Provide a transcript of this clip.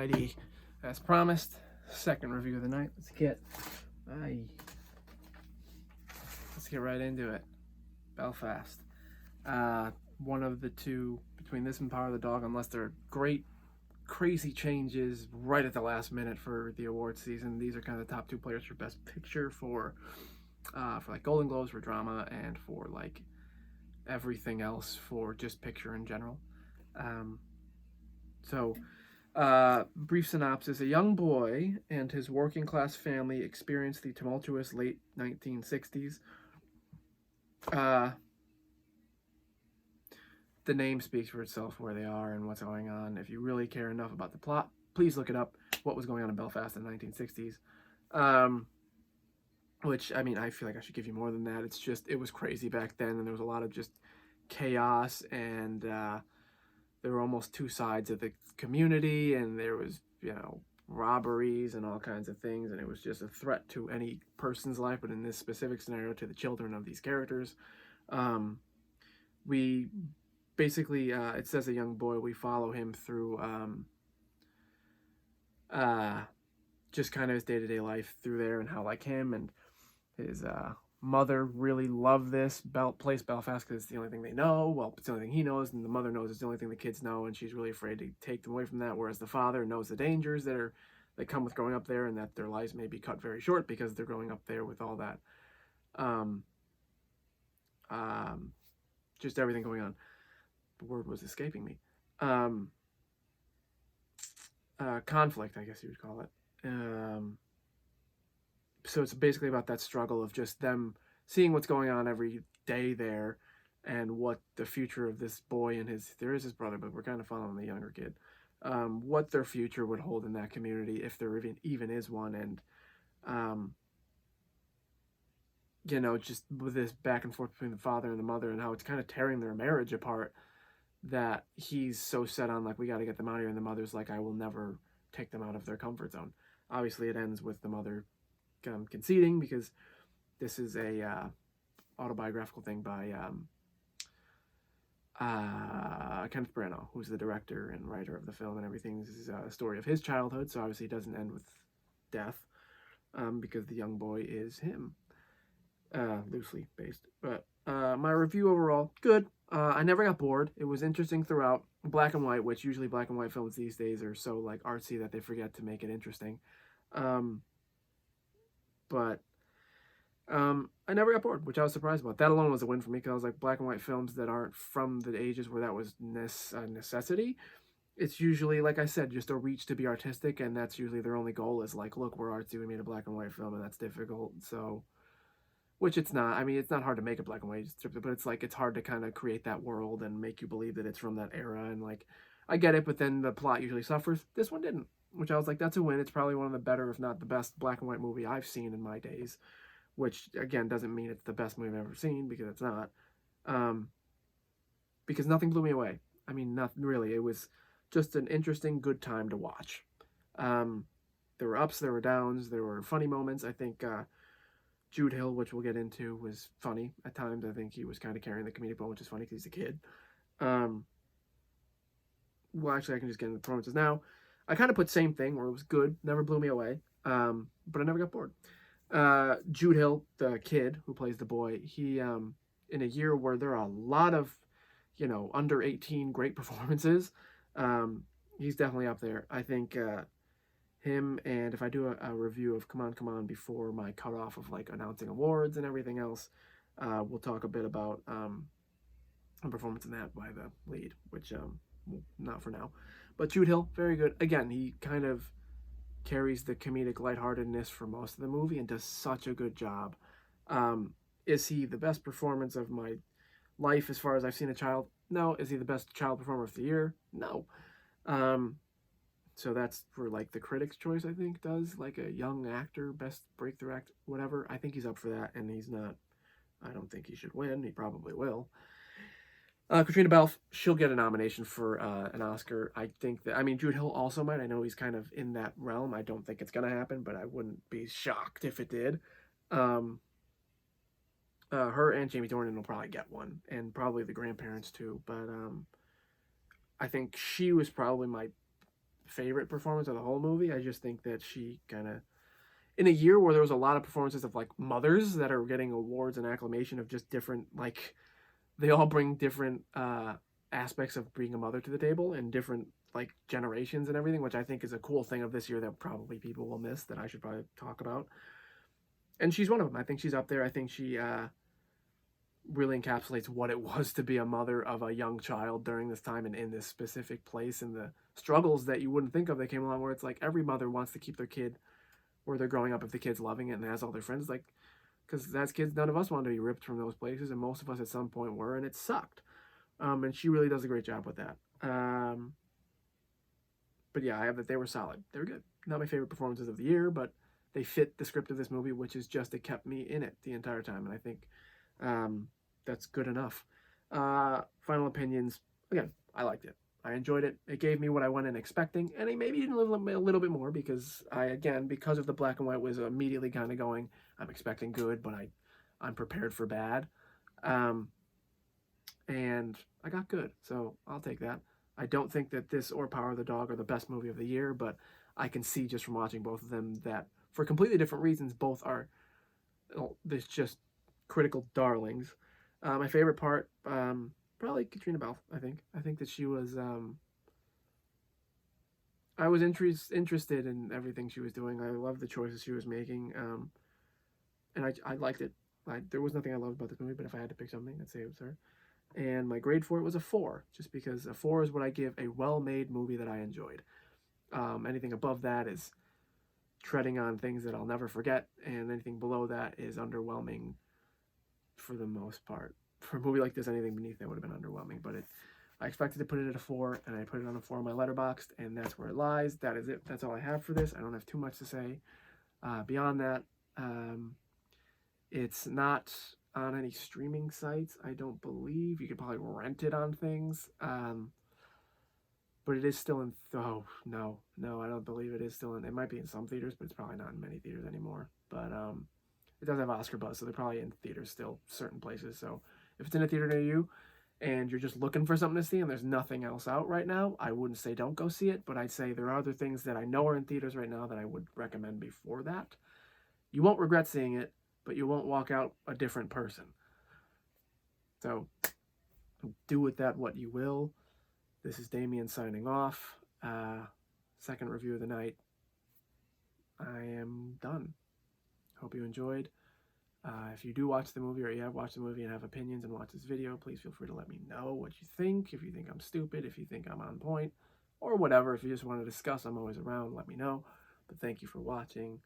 Alrighty, as promised, second review of the night. Let's get right into it. Belfast. One of the two between this and Power of the Dog, unless they're great, crazy changes right at the last minute for the award season. These are kind of the top two players for Best Picture for like Golden Globes for drama and for like everything else for just picture in general. Brief synopsis. A young boy and his working class family experience the tumultuous late 1960s. The name speaks for itself, where they are and what's going on. If you really care enough about the plot, please look it up. What was going on in Belfast in the 1960s? Which, I mean, I feel like I should give you more than that. It's just, it was crazy back then, and there was a lot of just chaos, and there were almost two sides of the community, and there was, robberies and all kinds of things, and it was just a threat to any person's life, but in this specific scenario, to the children of these characters. We basically, it says a young boy, we follow him through just kind of his day-to-day life through there, and how like him and his mother really love this place, Belfast, because it's the only thing they know. Well, it's the only thing he knows, and the mother knows it's the only thing the kids know, and she's really afraid to take them away from that, whereas the father knows the dangers that come with growing up there, and that their lives may be cut very short because they're growing up there with all that just everything going on. The word was escaping me. Conflict, I guess you would call it. So it's basically about that struggle of just them seeing what's going on every day there, and what the future of this boy and there is his brother, but we're kind of following the younger kid, what their future would hold in that community, if there even is one, and just with this back and forth between the father and the mother, and how it's kind of tearing their marriage apart, that he's so set on, like, we got to get them out of here, and the mother's like, I will never take them out of their comfort zone. Obviously it ends with the mother conceding, because this is a autobiographical thing by Kenneth Branagh, who's the director and writer of the film and everything. This is a story of his childhood, so obviously it doesn't end with death, because the young boy is him, loosely based. But my review overall, good. I never got bored. It was interesting throughout. Black and white, which usually black and white films these days are so like artsy that they forget to make it interesting. But I never got bored, which I was surprised about. That alone was a win for me, because I was like, black and white films that aren't from the ages where that was a necessity. It's usually, like I said, just a reach to be artistic, and that's usually their only goal, is like, look, we're artsy, we made a black and white film, and that's difficult. So, which it's not. I mean, it's not hard to make a black and white strip, but it's like, it's hard to kind of create that world and make you believe that it's from that era, and like, I get it, but then the plot usually suffers. This one didn't, which I was like, that's a win. It's probably one of the better, if not the best, black and white movie I've seen in my days, which, again, doesn't mean it's the best movie I've ever seen, because it's not. Because nothing blew me away. I mean, not really. It was just an interesting, good time to watch. There were ups, there were downs, there were funny moments. I think Jude Hill, which we'll get into, was funny at times. I think he was kind of carrying the comedic bone, which is funny because he's a kid. Well, actually, I can just get into the performances now. I kind of put same thing, where it was good, never blew me away, but I never got bored. Jude Hill, the kid who plays the boy, he, in a year where there are a lot of, under 18 great performances, he's definitely up there. I think him, and if I do a review of Come On, Come On before my cutoff of like announcing awards and everything else, we'll talk a bit about a performance in that by the lead, which not for now. But Jude Hill, very good. Again, he kind of carries the comedic lightheartedness for most of the movie and does such a good job. Is he the best performance of my life as far as I've seen a child? No. Is he the best child performer of the year? No. So that's for like the critics' choice, I think, does like a young actor, best breakthrough act, whatever. I think he's up for that, and he's not. I don't think he should win. He probably will. Katrina Balfe, she'll get a nomination for an Oscar. I think that, I mean, Jude Hill also might. I know he's kind of in that realm. I don't think it's going to happen, but I wouldn't be shocked if it did. Her and Jamie Dornan will probably get one, and probably the grandparents too. But I think she was probably my favorite performance of the whole movie. I just think that she kind of, in a year where there was a lot of performances of like mothers that are getting awards and acclamation of just different, like, they all bring different aspects of being a mother to the table and different like generations and everything, which I think is a cool thing of this year that probably people will miss that I should probably talk about. And she's one of them. I think she's up there. I think she really encapsulates what it was to be a mother of a young child during this time and in this specific place, and the struggles that you wouldn't think of that came along, where it's like every mother wants to keep their kid where they're growing up if the kid's loving it and has all their friends, like, because as kids none of us wanted to be ripped from those places, and most of us at some point were, and it sucked. And she really does a great job with that. But yeah, I have that they were solid. They were good. Not my favorite performances of the year, but they fit the script of this movie, which is just it kept me in it the entire time, and I think that's good enough. Final opinions. Again, I liked it. I enjoyed it. It gave me what I went in expecting, and it maybe even a little bit more, because because of the black and white, was immediately kind of going, I'm expecting good, but I'm prepared for bad. And I got good, so I'll take that. I don't think that this or Power of the Dog are the best movie of the year, but I can see just from watching both of them that for completely different reasons, both are this just critical darlings. My favorite part, probably Katrina Balfe. I think that she was. I was interested in everything she was doing. I loved the choices she was making, and I liked it. There was nothing I loved about this movie, but if I had to pick something, I'd say it was her. And my grade for it was a 4, just because a 4 is what I give a well-made movie that I enjoyed. Anything above that is treading on things that I'll never forget, and anything below that is underwhelming for the most part. For a movie like this, anything beneath that would have been underwhelming, but I expected to put it at a 4, and I put it on a 4 on my Letterboxd, and that's where it lies. That is it. That's all I have for this. I don't have too much to say beyond that. It's not on any streaming sites, I don't believe. You could probably rent it on things. But it is still in, oh, no, I don't believe it is still in, it might be in some theaters, but it's probably not in many theaters anymore. But it does have Oscar buzz, so they're probably in theaters still, certain places. So if it's in a theater near you and you're just looking for something to see and there's nothing else out right now, I wouldn't say don't go see it, but I'd say there are other things that I know are in theaters right now that I would recommend before that. You won't regret seeing it, but you won't walk out a different person. So do with that what you will. This is Damien signing off. Second review of the night. I am done. Hope you enjoyed. If you do watch the movie, or you have watched the movie and have opinions and watch this video, please feel free to let me know what you think. If you think I'm stupid, if you think I'm on point, or whatever. If you just want to discuss, I'm always around. Let me know. But thank you for watching.